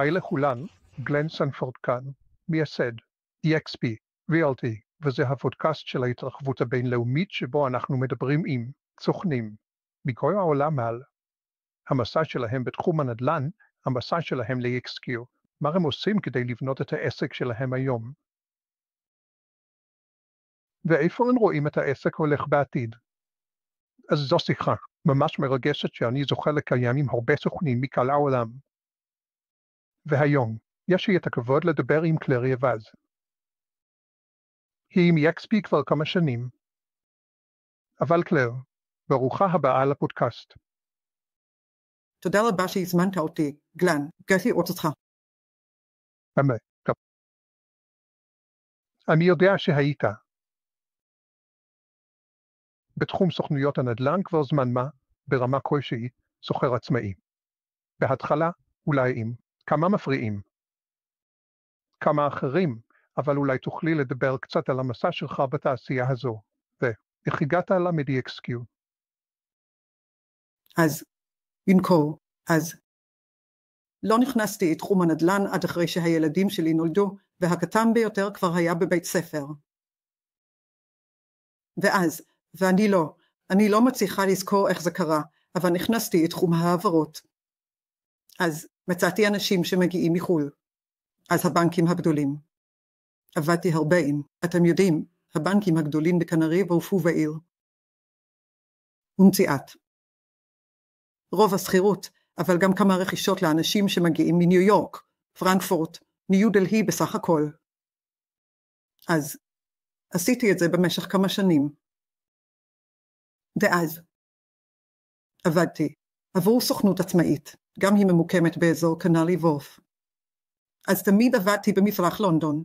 היי לכולן, גלן סנפורד כאן, מייסד, EXP, Realty, וזה הפודקאסט של ההתרחבות הבינלאומית שבו אנחנו מדברים עם סוכנים מכל העולם על המסע שלהם בתחום הנדל"ן, המסע שלהם ל-EXQ, מה הם עושים כדי לבנות את העסק שלהם היום. ואיפה הם רואים את העסק הולך בעתיד. אז זו שיחה ממש מרגשת שאני זוכה לקיים עם הרבה סוכנים מכל העולם. והיום יש לי את הכבוד לדבר עם קלרי אבז. היא עם EXP כבר כמה שנים. אבל קלר, ברוכה הבאה לפודקאסט. תודה רבה שהזמנת אותי, גלן, גאתי אותך. טוב. אני יודע שהיית בתחום סוכנויות הנדל"ן כבר זמן מה, ברמה כלשהי, סוחר עצמאי. בהתחלה, אולי עם כמה מפריעים, כמה אחרים, אבל אולי תוכלי לדבר קצת על המסע שלך בתעשייה הזו, ואיך הגעת ל-EXQ. אז לא נכנסתי את תחום הנדל"ן עד אחרי שהילדים שלי נולדו, והקטן ביותר כבר היה בבית ספר. ואני לא מצליחה לזכור איך זה קרה, אבל נכנסתי את תחום העברות. אז מצאתי אנשים שמגיעים מחול. אז הבנקים הגדולים. עבדתי הרבה עם, אתם יודעים, הבנקים הגדולים בקנרי ואופו ועיר. ומציאת. רוב הסחירות, אבל גם כמה רכישות לאנשים שמגיעים מניו יורק, פרנקפורט, ניו דלהי בסך הכל. אז עשיתי את זה במשך כמה שנים. ואז עבדתי עבור סוכנות עצמאית, גם היא ממוקמת באזור קנרי וורף. אז תמיד עבדתי במפרח לונדון.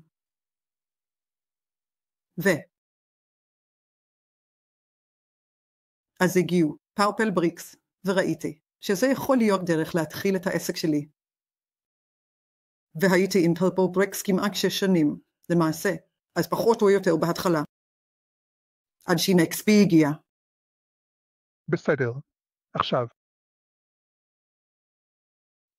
אז הגיעו פרפל בריקס, וראיתי שזה יכול להיות דרך להתחיל את העסק שלי. והייתי עם פרפל בריקס כמעט 6 שנים, למעשה, אז פחות או יותר בהתחלה. עד ש-EXP הגיע. בסדר, עכשיו.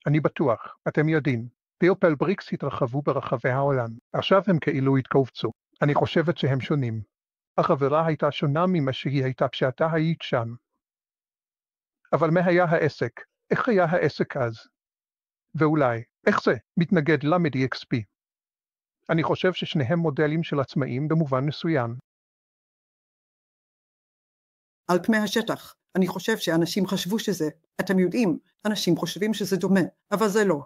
אני בטוח, אתם יודעים, פרפל בריקס התרחבו ברחבי העולם, עכשיו הם כאילו התכווצו. אני חושבת שהם שונים. החברה הייתה שונה ממה שהיא הייתה כשאתה היית שם. אבל מה היה העסק? איך היה העסק אז? ואולי, איך זה מתנגד ל-EXP? אני חושב ששניהם מודלים של עצמאים במובן מסוים. על פני השטח, אני חושב שאנשים חשבו שזה, אתם יודעים, אנשים חושבים שזה דומה, אבל זה לא.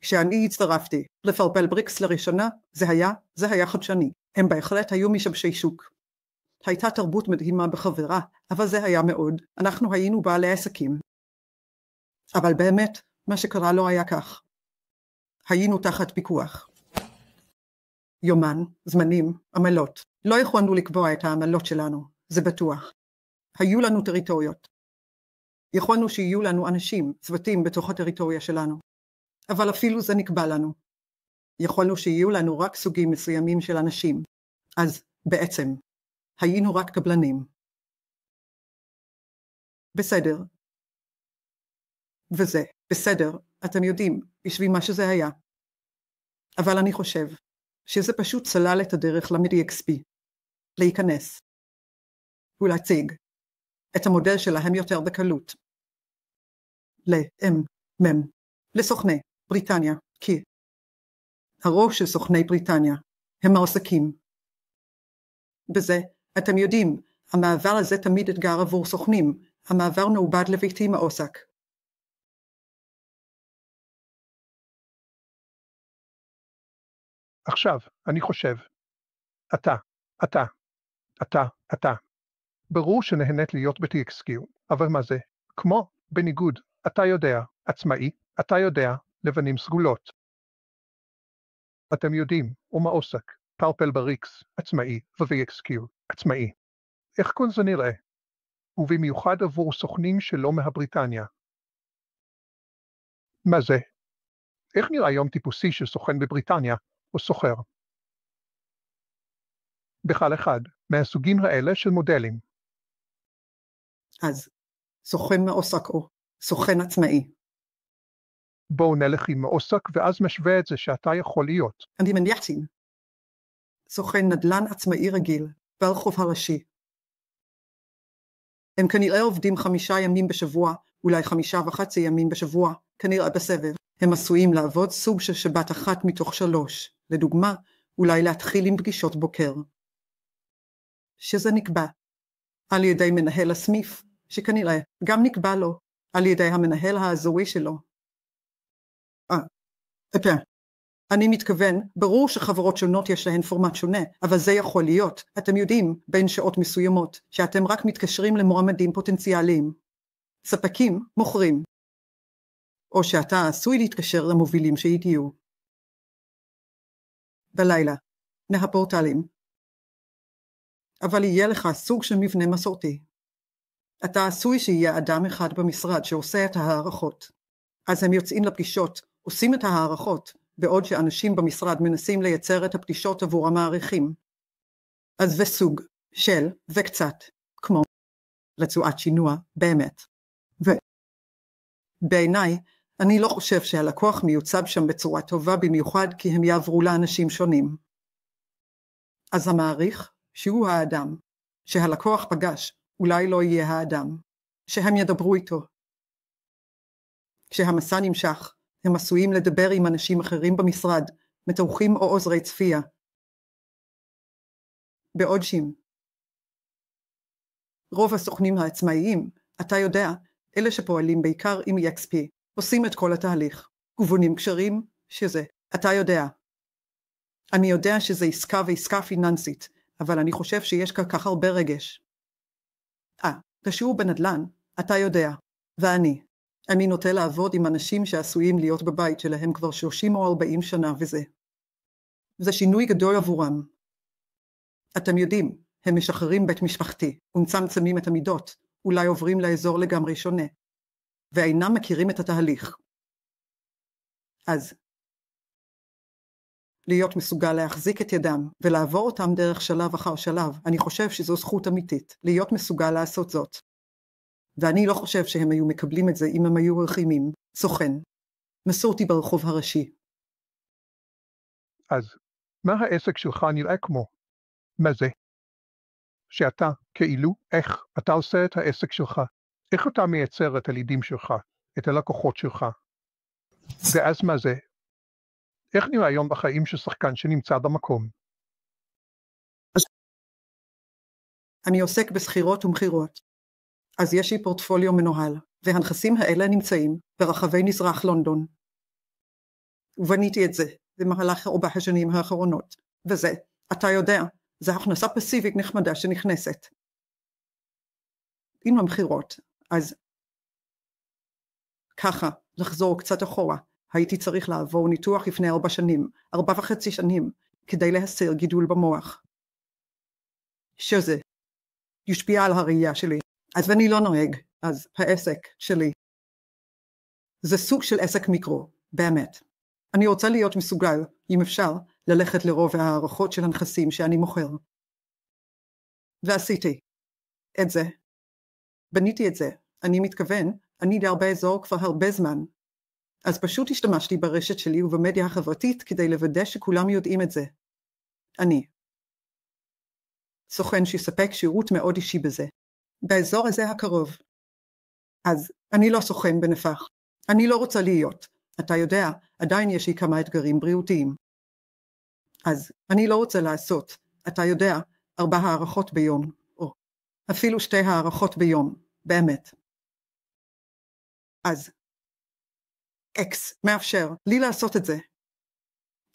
כשאני הצטרפתי לפרפל בריקס לראשונה, זה היה חדשני. הם בהחלט היו משבשי שוק. הייתה תרבות מדהימה בחברה, אבל זה היה מאוד. אנחנו היינו בעלי עסקים. אבל באמת, מה שקרה לא היה כך. היינו תחת פיקוח. יומן, זמנים, עמלות. לא יכולנו לקבוע את העמלות שלנו, זה בטוח. היו לנו טריטוריות. יכולנו שיהיו לנו אנשים, צוותים בתוך הטריטוריה שלנו. אבל אפילו זה נקבע לנו. יכולנו שיהיו לנו רק סוגים מסוימים של אנשים. אז בעצם, היינו רק קבלנים. בסדר. וזה, בסדר, אתם יודעים, בשביל מה שזה היה. אבל אני חושב שזה פשוט סלל את הדרך ל-EXP. להיכנס. ולהציג את המודל שלהם יותר בקלות. לסוכני בריטניה, כי הרוב של סוכני בריטניה הם מעסקים. בזה, אתם יודעים, המעבר הזה תמיד אתגר עבור סוכנים, המעבר מעובד לביתי מעוסק. עכשיו, אני חושב, אתה. ברור שנהנית להיות ב-EXQ, אבל מה זה? כמו, בניגוד, אתה יודע, עצמאי, אתה יודע, לבנים סגולות. אתם יודעים, ומה עוסק, פרפל בריקס, עצמאי, ו-EXQ, עצמאי. איך כל זה נראה? ובמיוחד עבור סוכנים שלא מהבריטניה. מה זה? איך נראה יום טיפוסי של סוכן בבריטניה, או סוחר? בכלל אחד, מהסוגים האלה של מודלים. אז, סוכן מעוסק או סוכן עצמאי. בואו נלך עם עוסק ואז משווה את זה שאתה יכול להיות. אני מניחתי. סוכן נדל"ן עצמאי רגיל, ברחוב הראשי. הם כנראה עובדים 5 ימים בשבוע, אולי 5.5 ימים בשבוע, כנראה בסבב. הם עשויים לעבוד סוג של שבת אחת מתוך 3. לדוגמה, אולי להתחיל עם פגישות בוקר. שזה נקבע על ידי מנהל הסניף, שכנראה גם נקבע לו על ידי המנהל האזורי שלו. אני מתכוון, ברור שחברות שונות יש להן פורמט שונה, אבל זה יכול להיות, אתם יודעים, בין שעות מסוימות, שאתם רק מתקשרים למועמדים פוטנציאליים. ספקים, מוכרים. או שאתה עשוי להתקשר למובילים שהגיעו. בלילה, מהפורטלים. אבל יהיה לך סוג של מבנה מסורתי. אתה עשוי שיהיה אדם אחד במשרד שעושה את הערכות. אז הם יוצאים לפגישות, עושים את הערכות, בעוד שאנשים במשרד מנסים לייצר את הפגישות עבור המעריכים. אז וסוג של וקצת, כמו רצועת שינוע, באמת. ובעיניי, אני לא חושב שהלקוח מיוצב שם בצורה טובה במיוחד כי הם יעברו לאנשים שונים. אז המעריך, שהוא האדם, שהלקוח פגש, אולי לא יהיה האדם, שהם ידברו איתו. כשהמסע נמשך, הם עשויים לדבר עם אנשים אחרים במשרד, מתווכים או עוזרי צפייה. בעוד רוב הסוכנים העצמאיים, אתה יודע, אלה שפועלים בעיקר עם EXP, עושים את כל התהליך, ובונים קשרים, שזה, אתה יודע. אני יודע שזה עסקה ועסקה פיננסית, אבל אני חושב שיש כך הרבה רגש. קשור בנדל"ן, אתה יודע, ואני. אני נוטה לעבוד עם אנשים שעשויים להיות בבית שלהם כבר 30 או 40 שנה וזה. זה שינוי גדול עבורם. אתם יודעים, הם משחררים בית משפחתי, ומצמצמים את המידות, אולי עוברים לאזור לגמרי שונה, ואינם מכירים את התהליך. אז, להיות מסוגל להחזיק את ידם, ולעבור אותם דרך שלב אחר שלב, אני חושב שזו זכות אמיתית, להיות מסוגל לעשות זאת. ואני לא חושב שהם היו מקבלים את זה אם הם היו רחימים, סוכן, מסורתי ברחוב הראשי. אז מה העסק שלך נראה כמו? מה זה? שאתה, כאילו, איך אתה עושה את העסק שלך? איך אתה מייצר את הלידים שלך, את הלקוחות שלך? ואז מה זה? איך נראה היום בחיים של שחקן שנמצא במקום? אני עוסק בסחירות ומחירות. אז יש לי פורטפוליו מנוהל, והנכסים האלה נמצאים ברחבי מזרח לונדון. ובניתי את זה במהלך 4 השנים האחרונות, וזה, אתה יודע, זה הכנסה פסיבית נחמדה שנכנסת. עם המחירות, אז ככה, לחזור קצת אחורה, הייתי צריך לעבור ניתוח לפני 4 שנים, 4.5 שנים, כדי להסיר גידול במוח. שזה ישפיע על הראייה שלי. אז אני לא נוהג, אז העסק שלי. זה סוג של עסק מיקרו, באמת. אני רוצה להיות מסוגל, אם אפשר, ללכת לרוב הערכות של הנכסים שאני מוכר. ועשיתי את זה. בניתי את זה. אני מתכוון, אני גר באזור כבר הרבה זמן. אז פשוט השתמשתי ברשת שלי ובמדיה החברתית כדי לוודא שכולם יודעים את זה. אני סוכן שיספק שירות מאוד אישי בזה. באזור הזה הקרוב. אז אני לא סוכן בנפח. אני לא רוצה להיות. אתה יודע, עדיין יש לי כמה אתגרים בריאותיים. אז אני לא רוצה לעשות, אתה יודע, 4 הערכות ביום, או אפילו 2 הערכות ביום, באמת. אז אקס מאפשר לי לעשות את זה.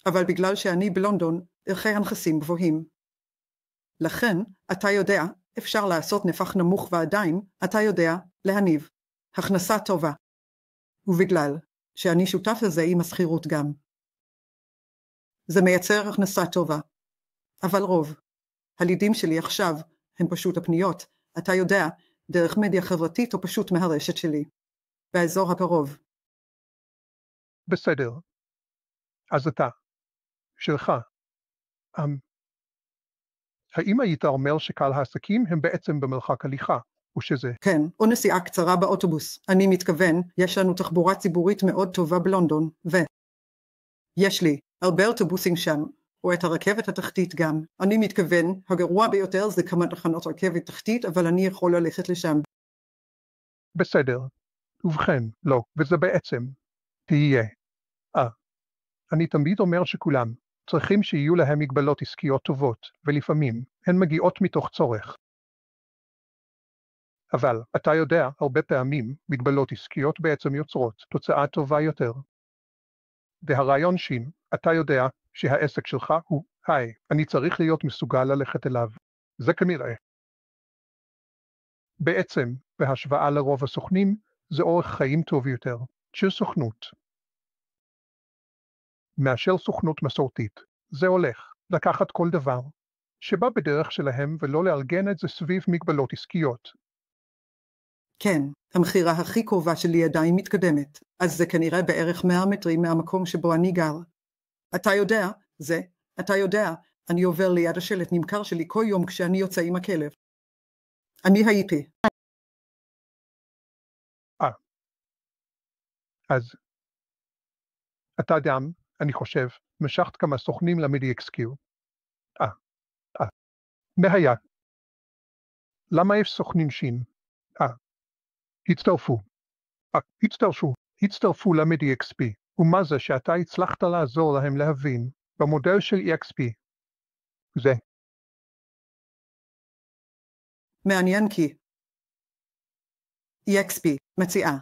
אבל בגלל שאני בלונדון, ערכי הנכסים גבוהים. לכן, אתה יודע, אפשר לעשות נפח נמוך ועדיין, אתה יודע, להניב. הכנסה טובה. ובגלל שאני שותף לזה עם השכירות גם. זה מייצר הכנסה טובה. אבל רוב הלידים שלי עכשיו הם פשוט הפניות, אתה יודע, דרך מדיה חברתית או פשוט מהרשת שלי. באזור הקרוב. בסדר. אז אתה, שלך. האם היית אומר שקהל העסקים הם בעצם במרחק הליכה? ושזה. כן, או נסיעה קצרה באוטובוס. אני מתכוון, יש לנו תחבורה ציבורית מאוד טובה בלונדון, יש לי הרבה אוטובוסים שם, או את הרכבת התחתית גם. אני מתכוון, הגרוע ביותר זה כמה תחנות רכבת תחתית, אבל אני יכול ללכת לשם. בסדר. ובכן, לא, וזה בעצם. תהיה. אני תמיד אומר שכולם צריכים שיהיו להם מגבלות עסקיות טובות, ולפעמים הן מגיעות מתוך צורך. אבל, אתה יודע, הרבה פעמים מגבלות עסקיות בעצם יוצרות תוצאה טובה יותר. והרעיון שין, אתה יודע שהעסק שלך הוא, אני צריך להיות מסוגל ללכת אליו. זה כנראה. בעצם, בהשוואה לרוב הסוכנים, זה אורח חיים טוב יותר, של סוכנות. מאשר סוכנות מסורתית. זה הולך לקחת כל דבר, שבא בדרך שלהם ולא לארגן את זה סביב מגבלות עסקיות. כן, המכירה הכי קרובה שלי עדיין מתקדמת, אז זה כנראה בערך 100 מטרים מהמקום שבו אני גר. אתה יודע, אני עובר ליד השלט נמכר שלי כל יום כשאני יוצא עם הכלב. אני הייתי. אז, אתה גם, אני חושב, משכת כמה סוכנים ל-MediaXQ. מה היה? למה יש סוכנים שין? הצטרפו ל-MediaXP, ומה זה שאתה הצלחת לעזור להם להבין במודל של EXP. זה. מעניין כי EXP מציעה.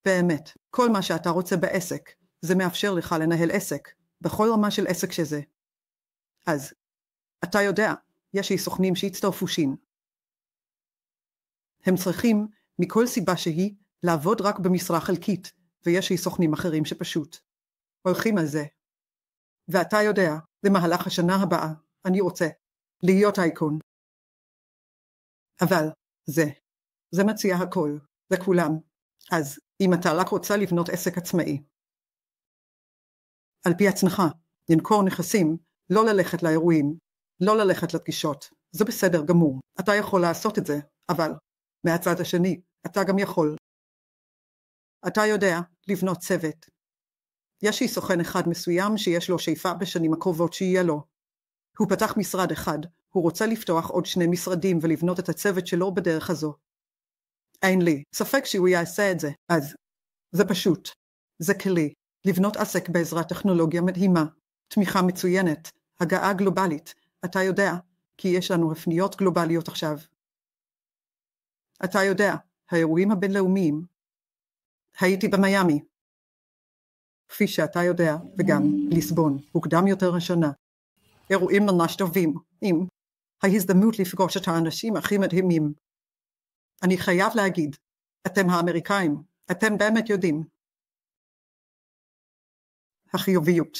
באמת, כל מה שאתה רוצה בעסק, זה מאפשר לך לנהל עסק, בכל רמה של עסק שזה. אז, אתה יודע, יש לי סוכנים שהצטרפו שין. הם צריכים, מכל סיבה שהיא, לעבוד רק במשרה חלקית, ויש לי סוכנים אחרים שפשוט הולכים על זה. ואתה יודע, במהלך השנה הבאה, אני רוצה להיות אייקון. אבל, זה מציע הכל, לכולם. אז, אם אתה רק רוצה לבנות עסק עצמאי, על פי עצמך, לנקור נכסים, לא ללכת לאירועים, לא ללכת לפגישות, זה בסדר גמור. אתה יכול לעשות את זה, אבל, מהצד השני, אתה גם יכול. אתה יודע, לבנות צוות. יש לי סוכן אחד מסוים שיש לו שאיפה בשנים הקרובות שיהיה לו. הוא פתח משרד אחד, הוא רוצה לפתוח עוד 2 משרדים ולבנות את הצוות שלו בדרך הזו. אין לי ספק שהוא יעשה את זה, אז זה פשוט. זה כלי, לבנות עסק בעזרת טכנולוגיה מדהימה, תמיכה מצוינת, הגעה גלובלית, אתה יודע, כי יש לנו הפניות גלובליות עכשיו. אתה יודע, האירועים הבינלאומיים. הייתי במיימי. כפי שאתה יודע, וגם ליסבון, הוקדם יותר השנה. אירועים ממש טובים, עם ההזדמנות לפגוש את האנשים הכי מדהימים. אני חייב להגיד, אתם האמריקאים, אתם באמת יודעים. החיוביות.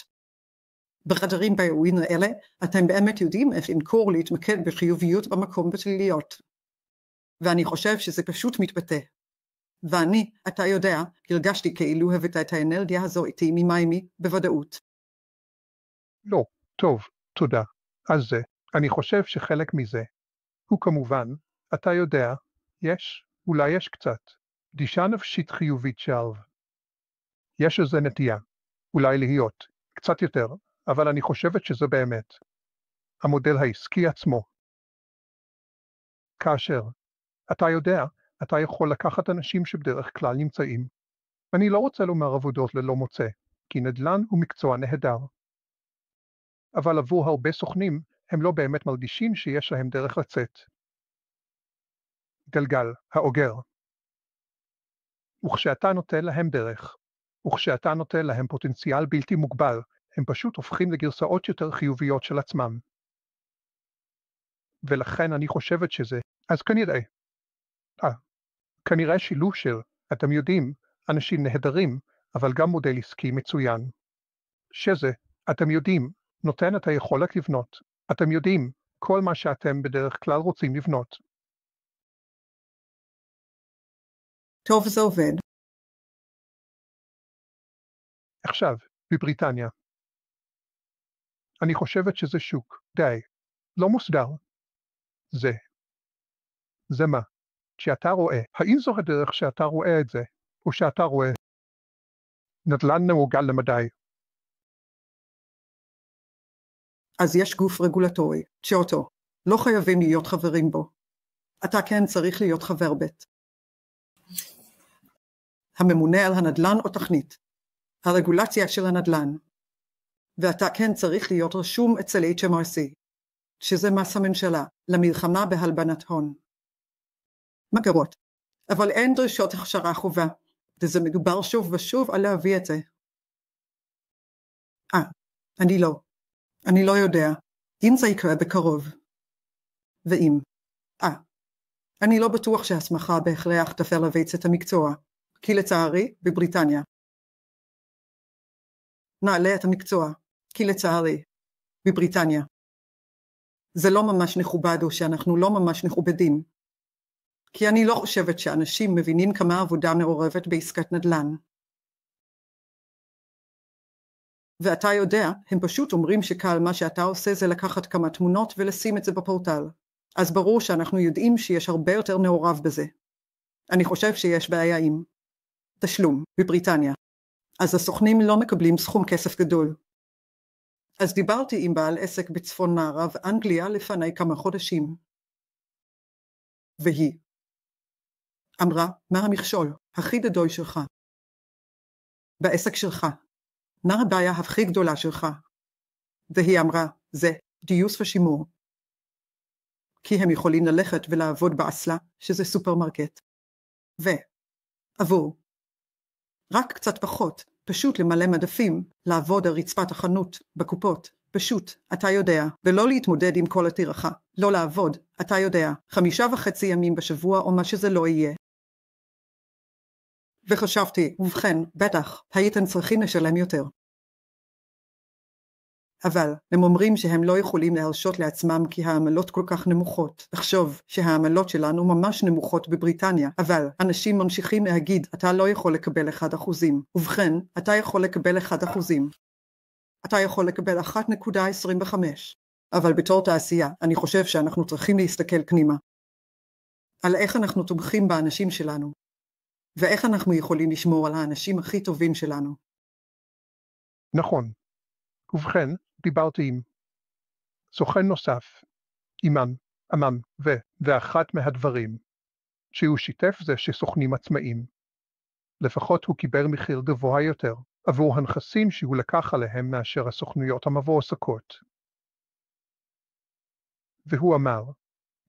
בחדרים באירועים האלה, אתם באמת יודעים איך לנקור להתמקד בחיוביות במקום בתליליות. ואני חושב שזה פשוט מתבטא. ואני, אתה יודע, הרגשתי כאילו הבאת את האנרגיה הזו איתי ממיימי, בוודאות. לא, טוב, תודה. אז זה, אני חושב שחלק מזה, הוא כמובן, אתה יודע, אולי יש קצת, גישה נפשית חיובית שלב. יש איזה נטייה, אולי להיות, קצת יותר, אבל אני חושבת שזה באמת. המודל העסקי עצמו. כאשר, אתה יודע, אתה יכול לקחת אנשים שבדרך כלל נמצאים. אני לא רוצה לומר עבודות ללא מוצא, כי נדל"ן הוא מקצוע נהדר. אבל עבור הרבה סוכנים, הם לא באמת מרגישים שיש להם דרך לצאת. גלגל, האוגר. וכשאתה נותן להם דרך, וכשאתה נותן להם פוטנציאל בלתי מוגבל, הם פשוט הופכים לגרסאות יותר חיוביות של עצמם. ולכן אני חושבת שזה, אז כנראה שילוב של, אתם יודעים, אנשים נהדרים, אבל גם מודל עסקי מצוין. שזה, אתם יודעים, נותן את היכולת לבנות. אתם יודעים, כל מה שאתם בדרך כלל רוצים לבנות. טוב, זה עובד. עכשיו, בבריטניה. אני חושבת שזה שוק, די, לא מוסדר. זה מה? שאתה רואה, האם זו הדרך שאתה רואה את זה, או שאתה רואה נדל"ן מעוגל למדי? אז יש גוף רגולטורי, שאותו לא חייבים להיות חברים בו. אתה כן צריך להיות חבר בית. הממונה על הנדל"ן או תכנית. הרגולציה של הנדל"ן. ואתה כן צריך להיות רשום אצל HMRC, שזה מס הממשלה, למלחמה בהלבנת הון. מגרות. אבל אין דרישות הכשרה חובה, וזה מדובר שוב ושוב על להביא את זה. אני לא יודע, אם זה יקרה בקרוב. ואם, אני לא בטוח שהסמכה בהכרח תפר לבץ את המקצוע, כי לצערי, בבריטניה. נעלה את המקצוע, כי לצערי, בבריטניה. זה לא ממש מכובד או שאנחנו לא ממש מכובדים. כי אני לא חושבת שאנשים מבינים כמה עבודה מעורבת בעסקת נדל"ן. ואתה יודע, הם פשוט אומרים שקל מה שאתה עושה זה לקחת כמה תמונות ולשים את זה בפורטל. אז ברור שאנחנו יודעים שיש הרבה יותר מעורב בזה. אני חושב שיש בעיה עם תשלום בבריטניה. אז הסוכנים לא מקבלים סכום כסף גדול. אז דיברתי עם בעל עסק בצפון מערב אנגליה לפני כמה חודשים. והיא אמרה, מה המכשול הכי גדול שלך? בעסק שלך. מה הבעיה הכי גדולה שלך? והיא אמרה, זה גיוס ושימור. כי הם יכולים ללכת ולעבוד באסלה, שזה סופרמרקט. עבור רק קצת פחות, פשוט למלא מדפים, לעבוד על רצפת החנות, בקופות, פשוט, אתה יודע, ולא להתמודד עם כל הטרחה, לא לעבוד, אתה יודע, 5.5 ימים בשבוע או מה שזה לא יהיה. וחשבתי, ובכן, בטח, הייתם צריכים לשלם יותר. אבל הם אומרים שהם לא יכולים להרשות לעצמם כי העמלות כל כך נמוכות. תחשוב שהעמלות שלנו ממש נמוכות בבריטניה, אבל אנשים ממשיכים להגיד, אתה לא יכול לקבל 1%. ובכן, אתה יכול לקבל 1%. אתה יכול לקבל 1.25. אבל בתור תעשייה, אני חושב שאנחנו צריכים להסתכל פנימה. על איך אנחנו תומכים באנשים שלנו. ואיך אנחנו יכולים לשמור על האנשים הכי טובים שלנו. נכון. ובכן, דיברתי עם סוכן נוסף, אמם, ואחת מהדברים שהוא שיתף זה שסוכנים עצמאים. לפחות הוא קיבל מחיר גבוה יותר עבור הנכסים שהוא לקח עליהם מאשר הסוכנויות המבועסקות. והוא אמר,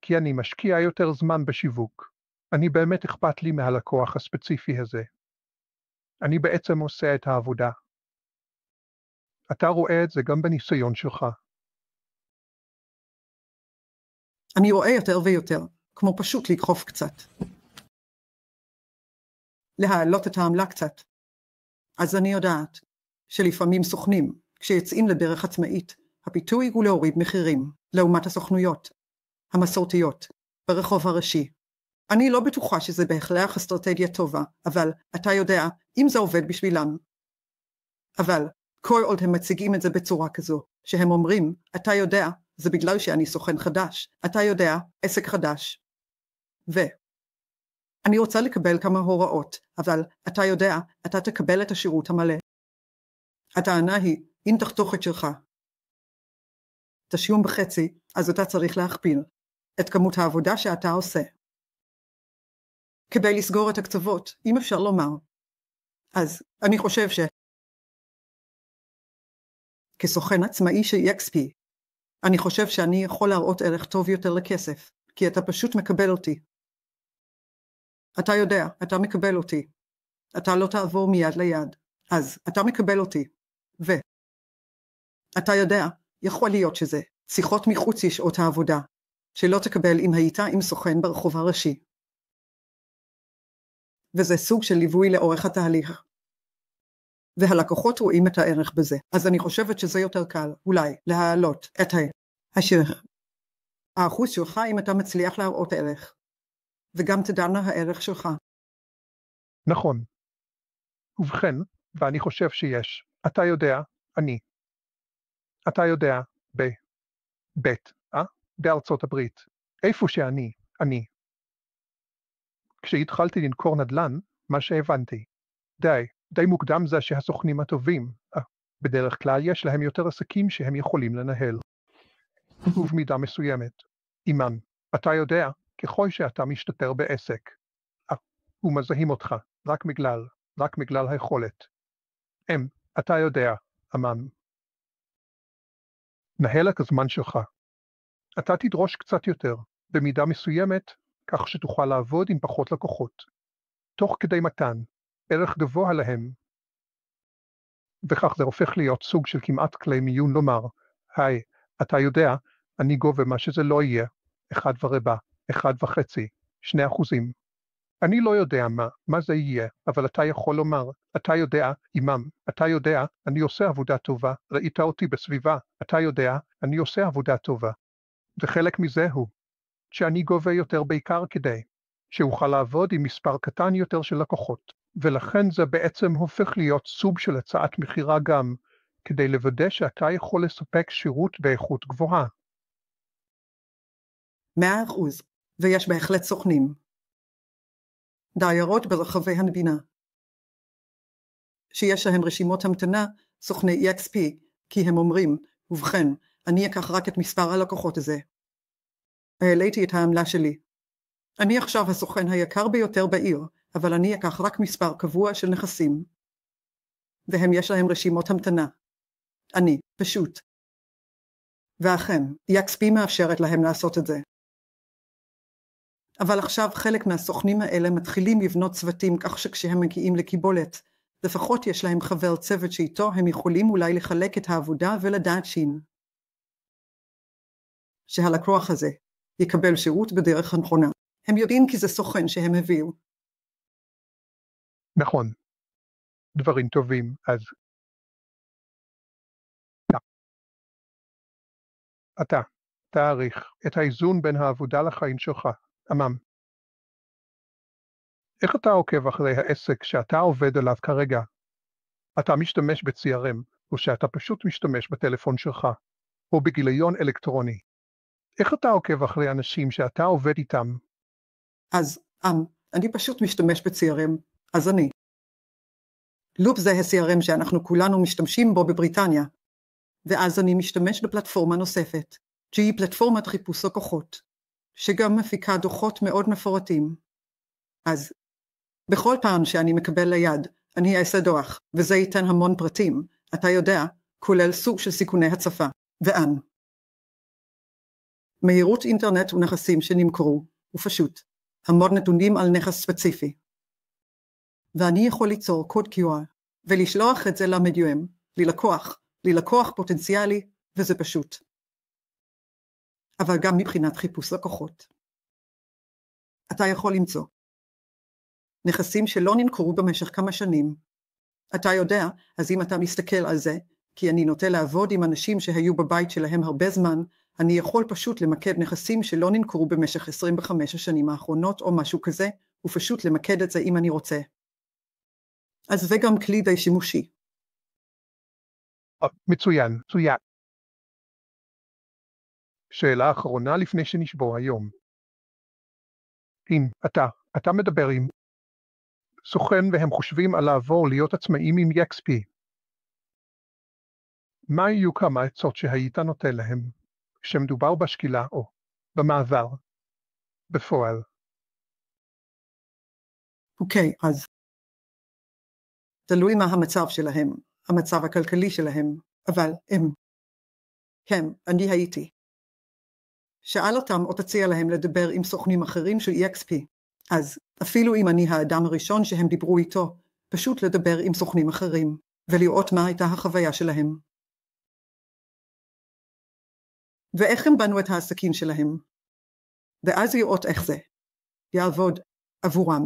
כי אני משקיע יותר זמן בשיווק, אני באמת אכפת לי מהלקוח הספציפי הזה. אני בעצם עושה את העבודה. אתה רואה את זה גם בניסיון שלך. אני רואה יותר ויותר, כמו פשוט לדחוף קצת. להעלות את העמלה קצת. אז אני יודעת שלפעמים סוכנים, כשיוצאים לדרך עצמאית, הפיתוי הוא להוריד מחירים, לעומת הסוכנויות, המסורתיות, ברחוב הראשי. אני לא בטוחה שזה בהכרח אסטרטגיה טובה, אבל אתה יודע, אם זה עובד בשבילם. אבל כל עוד הם מציגים את זה בצורה כזו, שהם אומרים, אתה יודע, זה בגלל שאני סוכן חדש, אתה יודע, עסק חדש. אני רוצה לקבל כמה הוראות, אבל אתה יודע, אתה תקבל את השירות המלא. הטענה היא, אם תחתוך את שלך תשלום בחצי, אז אתה צריך להכפיל את כמות העבודה שאתה עושה. כדי לסגור את הקצוות, אם אפשר לומר. אז אני חושב כסוכן עצמאי של EXP, אני חושב שאני יכול להראות ערך טוב יותר לכסף, כי אתה פשוט מקבל אותי. אתה יודע, אתה מקבל אותי. אתה לא תעבור מיד ליד. אז אתה מקבל אותי. אתה יודע, יכול להיות שזה שיחות מחוץ לשעות העבודה, שלא תקבל אם היית עם סוכן ברחוב הראשי. וזה סוג של ליווי לאורך התהליך. והלקוחות רואים את הערך בזה. אז אני חושבת שזה יותר קל, אולי, להעלות את האחוז שלך אם אתה מצליח להראות ערך. וגם תדענה הערך שלך. נכון. ובכן, ואני חושב שיש, אתה יודע, אתה יודע, בארצות הברית, איפה שאני, כשהתחלתי למכור נדל"ן, מה שהבנתי. די מוקדם זה שהסוכנים הטובים, בדרך כלל יש להם יותר עסקים שהם יכולים לנהל. ובמידה מסוימת, אימן, אתה יודע, ככל שאתה משתפר בעסק, ומזהים אותך רק בגלל היכולת. אתה יודע, אמן. נהל את הזמן שלך. אתה תדרוש קצת יותר, במידה מסוימת, כך שתוכל לעבוד עם פחות לקוחות. תוך כדי מתן, ערך גבוה להם. וכך זה הופך להיות סוג של כמעט כלי מיון לומר, היי, אתה יודע, אני גובה מה שזה לא יהיה, 1.25, 1.5, 2%. אני לא יודע מה זה יהיה, אבל אתה יכול לומר, אתה יודע, אימם, אתה יודע, אני עושה עבודה טובה, ראית אותי בסביבה, אתה יודע, אני עושה עבודה טובה. וחלק מזה הוא, שאני גובה יותר בעיקר כדי שאוכל לעבוד עם מספר קטן יותר של לקוחות, ולכן זה בעצם הופך להיות סוג של הצעת מחירה גם, כדי לוודא שאתה יכול לספק שירות באיכות גבוהה. 100%, ויש בהחלט סוכנים. דיירות ברחבי המדינה, שיש להם רשימות המתנה, סוכני EXP, כי הם אומרים, ובכן, אני אקח רק את מספר הלקוחות הזה. העליתי את העמלה שלי. אני עכשיו הסוכן היקר ביותר בעיר, אבל אני אקח רק מספר קבוע של נכסים. והם יש להם רשימות המתנה. אני, פשוט. ואכן, EXP מאפשרת להם לעשות את זה. אבל עכשיו חלק מהסוכנים האלה מתחילים לבנות צוותים כך שכשהם מגיעים לקיבולת, לפחות יש להם חבר צוות שאיתו הם יכולים אולי לחלק את העבודה ולדעת שהלקוח הזה יקבל שירות בדרך הנכונה. הם יודעים כי זה סוכן שהם הביאו. נכון. דברים טובים, אז אתה תעריך את האיזון בין העבודה לחיים שלך, אמם. איך אתה עוקב אחרי העסק שאתה עובד עליו כרגע? אתה משתמש ב-CRM, או שאתה פשוט משתמש בטלפון שלך, או בגיליון אלקטרוני. איך אתה עוקב אחרי אנשים שאתה עובד איתם? אז, אני פשוט משתמש ב-CRM, אז אני. לופ זה ה-CRM שאנחנו כולנו משתמשים בו בבריטניה, ואז אני משתמש בפלטפורמה נוספת, שהיא פלטפורמת חיפוש לקוחות, שגם מפיקה דוחות מאוד מפורטים. אז, בכל פעם שאני מקבל ליד, אני אעשה דוח, וזה ייתן המון פרטים, אתה יודע, כולל סוג של סיכוני הצפה, מהירות אינטרנט ונכסים שנמכרו, ופשוט, המון נתונים על נכס ספציפי. ואני יכול ליצור קוד QR, ולשלוח את זה למדיום, ללקוח פוטנציאלי, וזה פשוט. אבל גם מבחינת חיפוש לקוחות. אתה יכול למצוא נכסים שלא נמכרו במשך כמה שנים. אתה יודע, אז אם אתה מסתכל על זה, כי אני נוטה לעבוד עם אנשים שהיו בבית שלהם הרבה זמן, אני יכול פשוט למקד נכסים שלא נמכרו במשך 25 השנים האחרונות או משהו כזה, ופשוט למקד את זה אם אני רוצה. אז זה גם כלי די שימושי. מצוין. שאלה אחרונה לפני שנשבור היום. אם אתה מדבר עם סוכן והם חושבים על לעבור להיות עצמאים עם EXP, מה יהיו כמה עצות שהיית נותן להם, כשמדובר בשקילה או במעבר, בפועל? אוקיי, אז תלוי מה המצב שלהם, המצב הכלכלי שלהם, אבל אני הייתי. שאל אותם או תציע להם לדבר עם סוכנים אחרים של EXP, אז אפילו אם אני האדם הראשון שהם דיברו איתו, פשוט לדבר עם סוכנים אחרים, ולראות מה הייתה החוויה שלהם. ואיך הם בנו את העסקים שלהם. ואז לראות איך זה יעבוד עבורם.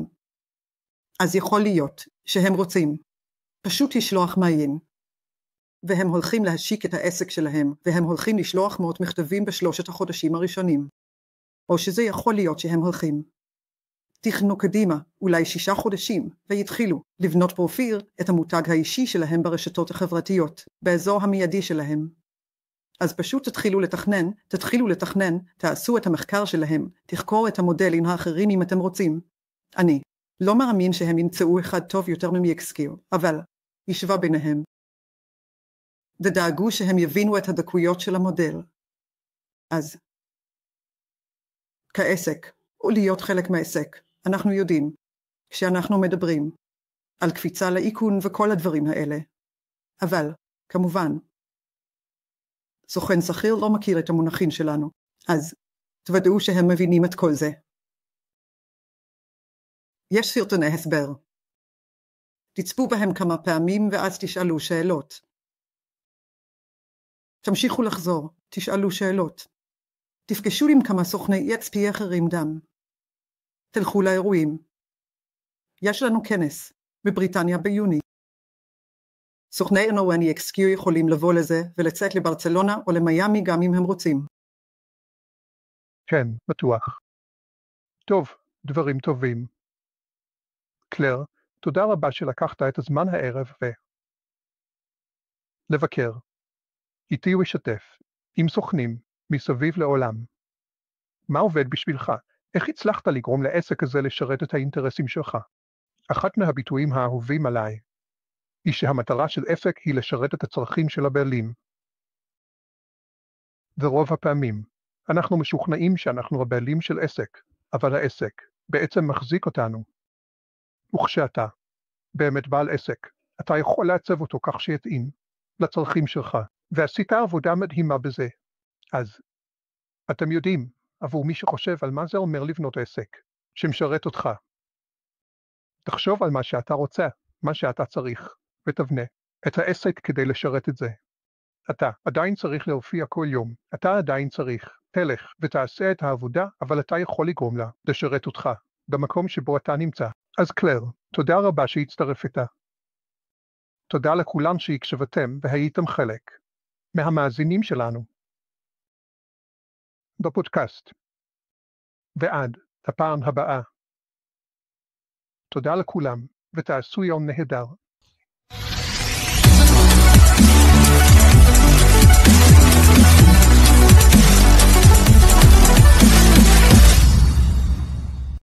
אז יכול להיות שהם רוצים פשוט לשלוח מייל, והם הולכים להשיק את העסק שלהם, והם הולכים לשלוח מאות מכתבים ב3 החודשים הראשונים. או שזה יכול להיות שהם הולכים תכנו קדימה, אולי 6 חודשים, ויתחילו לבנות פרופיל את המותג האישי שלהם ברשתות החברתיות, באזור המיידי שלהם. אז פשוט תתחילו לתכנן, תעשו את המחקר שלהם, תחקור את המודלים האחרים אם אתם רוצים, אני לא מאמין שהם ימצאו אחד טוב יותר ממייקסקיו, אבל ישבה ביניהם. ודאגו שהם יבינו את הדקויות של המודל. אז כעסק, או להיות חלק מהעסק, אנחנו יודעים, כשאנחנו מדברים על קפיצה לאיכון וכל הדברים האלה. אבל, כמובן, סוכן שכיר לא מכיר את המונחים שלנו, אז תוודאו שהם מבינים את כל זה. יש סרטוני הסבר. תצפו בהם כמה פעמים ואז תשאלו שאלות. תמשיכו לחזור, תשאלו שאלות. תפגשו עם כמה סוכני EXP אחרים דם. תלכו לאירועים. יש לנו כנס בבריטניה ביוני. סוכני NONEXQ יכולים לבוא לזה ולצאת לברצלונה או למיאמי גם אם הם רוצים. כן, בטוח. טוב, דברים טובים. קלר, תודה רבה שלקחת את הזמן הערב לבקר. איתי ולשתף, עם סוכנים, מסביב לעולם. מה עובד בשבילך? איך הצלחת לגרום לעסק הזה לשרת את האינטרסים שלך? אחת מהביטויים האהובים עליי, היא שהמטרה של עסק היא לשרת את הצרכים של הבעלים. ורוב הפעמים, אנחנו משוכנעים שאנחנו הבעלים של עסק, אבל העסק בעצם מחזיק אותנו. וכשאתה באמת בעל עסק, אתה יכול לעצב אותו כך שיתאים לצרכים שלך, ועשית עבודה מדהימה בזה. אז, אתם יודעים, עבור מי שחושב על מה זה אומר לבנות עסק, שמשרת אותך. תחשוב על מה שאתה רוצה, מה שאתה צריך, ותבנה את העסק כדי לשרת את זה. אתה עדיין צריך להופיע כל יום, אתה עדיין צריך, תלך ותעשה את העבודה, אבל אתה יכול לגרום לה לשרת אותך, במקום שבו אתה נמצא. אז קלר, תודה רבה שהצטרפת. תודה לכולם שהקשבתם והייתם חלק מהמאזינים שלנו בפודקאסט. ועד הפעם הבאה. תודה לכולם, ותעשו יום נהדר.